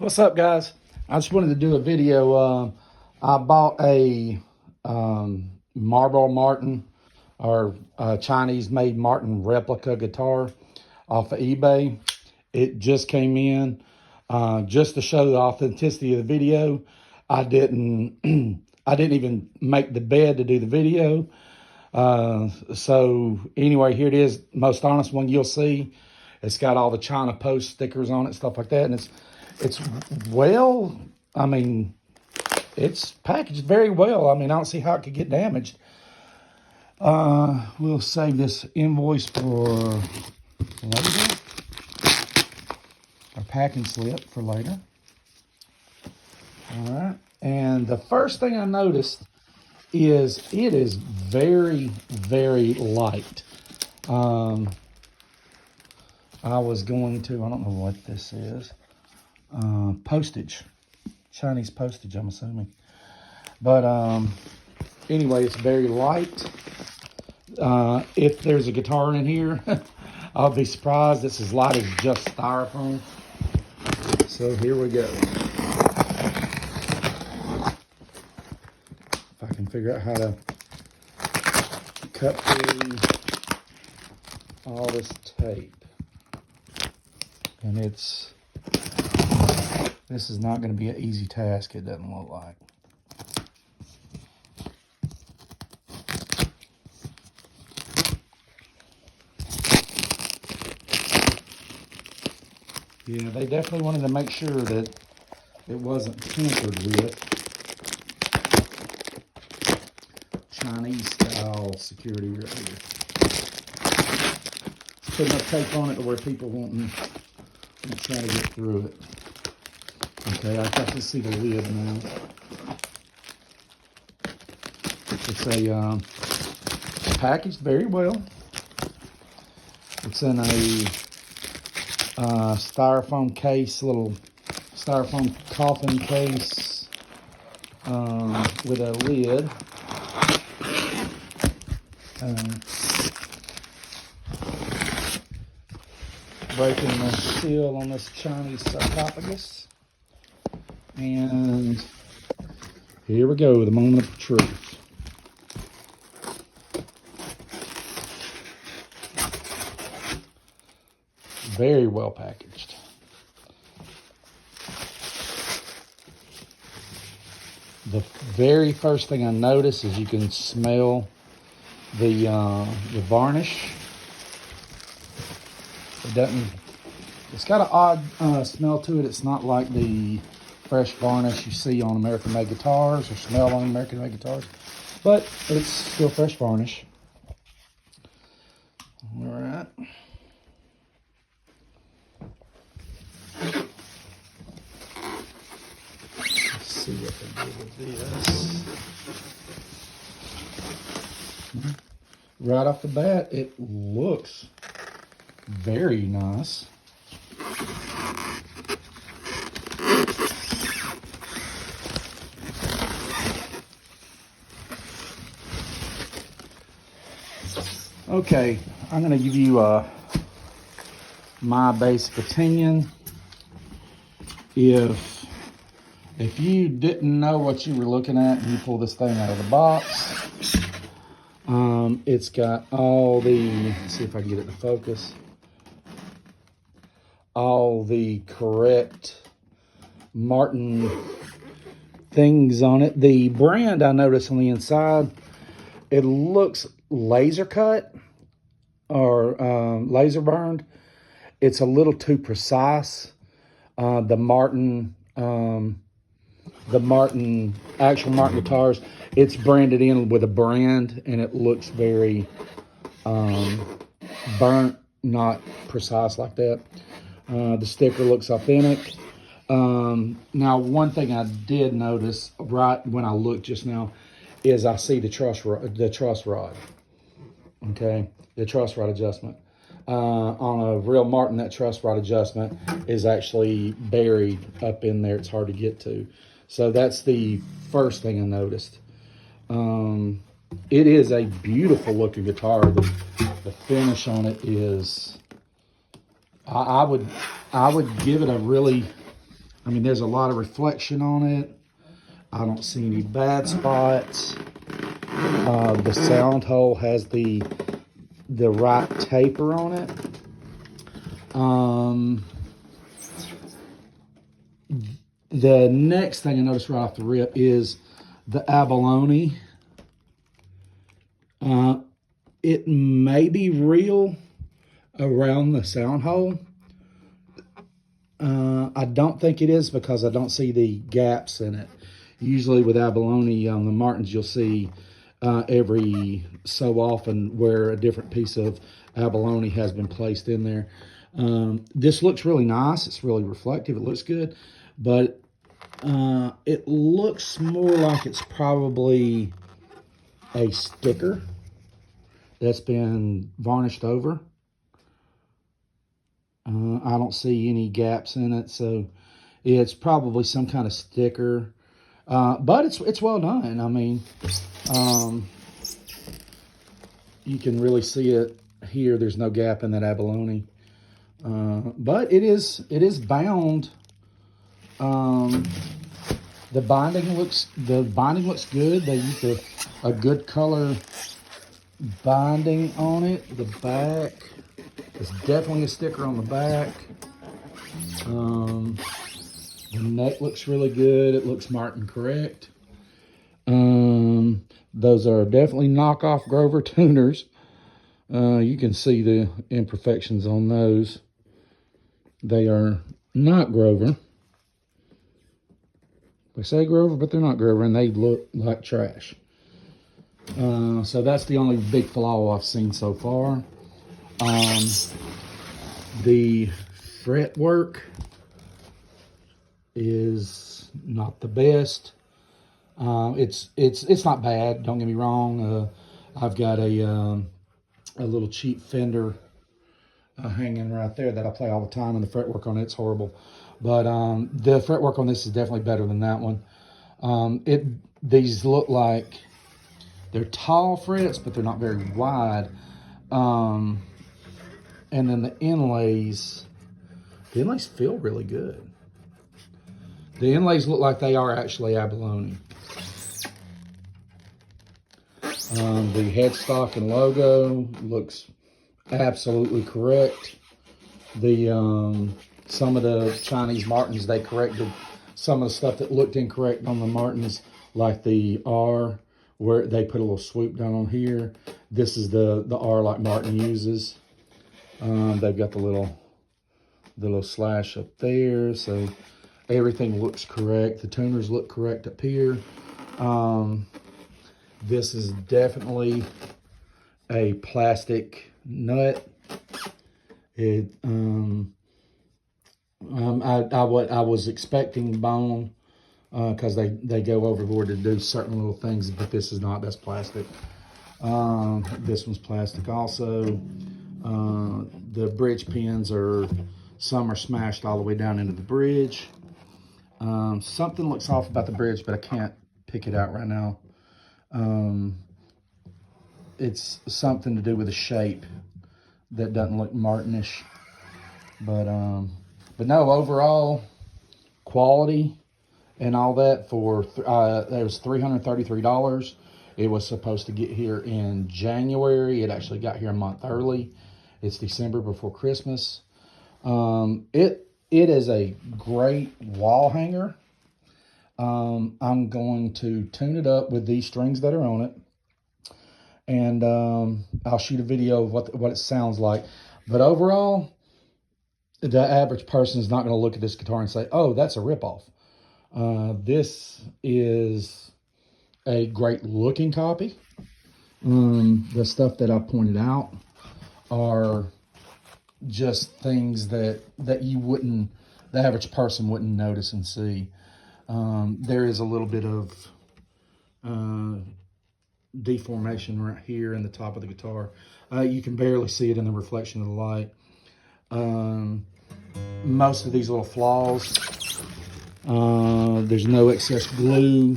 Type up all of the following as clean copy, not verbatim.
What's up, guys? I just wanted to do a video. I bought a Marlboro Martin, or Chinese-made Martin replica guitar off of eBay. It just came in. Just to show the authenticity of the video, I didn't I didn't even make the bed to do the video. So anyway, here it is. Most honest one you'll see. It's got all the China Post stickers on it, stuff like that, and it's well, I mean, it's packaged very well. I mean, I don't see how it could get damaged. We'll save this invoice for later, or packing slip for later. All right, and the first thing I noticed is it is very, very light. I was going to, I don't know what this is. Postage, Chinese postage, I'm assuming. But anyway, it's very light. If there's a guitar in here, I'll be surprised. It's as light as just styrofoam. So here we go. If I can figure out how to cut through all this tape. And this is not going to be an easy task, it doesn't look like. Yeah, they definitely wanted to make sure that it wasn't tampered with. Chinese style security right here. Put enough tape on it to where people won't try to get through it. Okay, I can see the lid now. It's a packaged very well. It's in a styrofoam case, little styrofoam coffin case with a lid. Breaking the seal on this Chinese sarcophagus. And here we go, the moment of truth. Very well packaged. The very first thing I notice is you can smell the varnish. It's got an odd smell to it. It's not like the fresh varnish you see on American-made guitars or smell on American-made guitars, but it's still fresh varnish. All right. Let's see what they do with this. Right off the bat, it looks very nice. Okay, I'm going to give you my basic opinion. If you didn't know what you were looking at and you pull this thing out of the box, it's got all the, let's see if I can get it to focus, all the correct Martin things on it. The brand I noticed on the inside, it looks laser cut or laser burned. It's a little too precise. The actual Martin guitars, it's branded in with a brand, and it looks very burnt, not precise like that. The sticker looks authentic. Now, one thing I did notice right when I looked just now is I see the truss rod. Okay, the truss rod adjustment. On a real Martin, that truss rod adjustment is actually buried up in there. It's hard to get to. So that's the first thing I noticed. It is a beautiful looking guitar. The finish on it is, I would give it a really I mean, there's a lot of reflection on it. I don't see any bad spots. The sound hole has the right taper on it. The next thing I noticed right off the rip is the abalone. It may be real around the sound hole. I don't think it is because I don't see the gaps in it. Usually with abalone on the martins, you'll see every so often where a different piece of abalone has been placed in there. This looks really nice. It's really reflective. It looks good, but it looks more like it's probably a sticker that's been varnished over. I don't see any gaps in it, so it's probably some kind of sticker. But it's well done. I mean, you can really see it here. There's no gap in that abalone, but it is bound. The binding looks good. They used a good color binding on it. The back, there's definitely a sticker on the back. The neck looks really good. It looks Martin correct. Those are definitely knockoff Grover tuners. You can see the imperfections on those. They are not Grover. They say Grover, but they're not Grover, and they look like trash. So that's the only big flaw I've seen so far. The fretwork is not the best. It's not bad. Don't get me wrong. I've got a little cheap Fender hanging right there that I play all the time, and the fretwork on it's horrible. But the fretwork on this is definitely better than that one. These look like they're tall frets, but they're not very wide. And then the inlays feel really good. The inlays look like they are actually abalone. The headstock and logo looks absolutely correct. Some of the Chinese Martins, they corrected some of the stuff that looked incorrect on the Martins, like the R, where they put a little swoop down on here. This is the R like Martin uses. They've got the little slash up there, so everything looks correct. The tuners look correct up here. This is definitely a plastic nut. I was expecting bone because they go overboard to do certain little things, but this is not. That's plastic. This one's plastic also. The bridge pins some are smashed all the way down into the bridge. Something looks off about the bridge, but I can't pick it out right now. It's something to do with the shape that doesn't look Martinish. But no, overall quality and all that for it was $333. It was supposed to get here in January. It actually got here a month early. It's December before Christmas. It is a great wall hanger. I'm going to tune it up with these strings that are on it, and I'll shoot a video of what it sounds like. But overall, the average person is not going to look at this guitar and say, "Oh, that's a ripoff." This is a great looking copy. The stuff that I pointed out are just things that the average person wouldn't notice and see. There is a little bit of deformation right here in the top of the guitar. You can barely see it in the reflection of the light. Most of these little flaws, there's no excess glue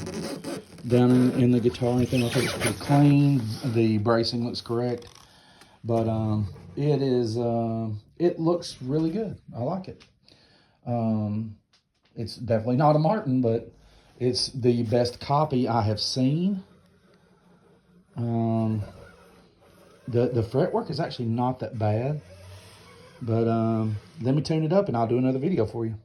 down in the guitar or anything. I think it's pretty clean. The bracing looks correct, but it looks really good. I like it. It's definitely not a Martin, but it's the best copy I have seen. The fretwork is actually not that bad, but let me tune it up and I'll do another video for you.